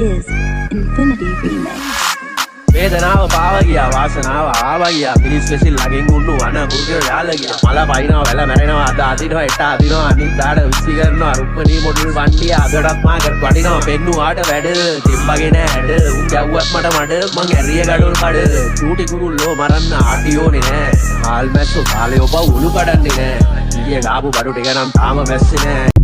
is Infinity Remix. වේදනාව පාව ගියා වාසනාව ආවා ගියා පිරිස් වෙසිල් ළඟින් උන්නු අන මුර්ගය යාල ගියා මල පයින්නවා වැල මැරෙනවා අද අදිනවා එට අදිනවා අනිත් දාඩ විසි කරනවා රුක්මනී මොඩල් වණ්ඩිය අදටත් මාකට වටිනවා පෙන්නුවාට වැඩ දෙම්බගේ නෑ හැඩ උන් ගැව්වත් මට මඩ මං ඇරිය ගඩොල් කඩ චූටි කුරුල්ලෝ මරන්න ආටියෝනේ නෑ හාල් මැස්සෝ කාලේ ඔබ උළු කඩන්නේ නෑ ඊයේ ගාපු බඩු ටික නම් තාම මැස්සේ නෑ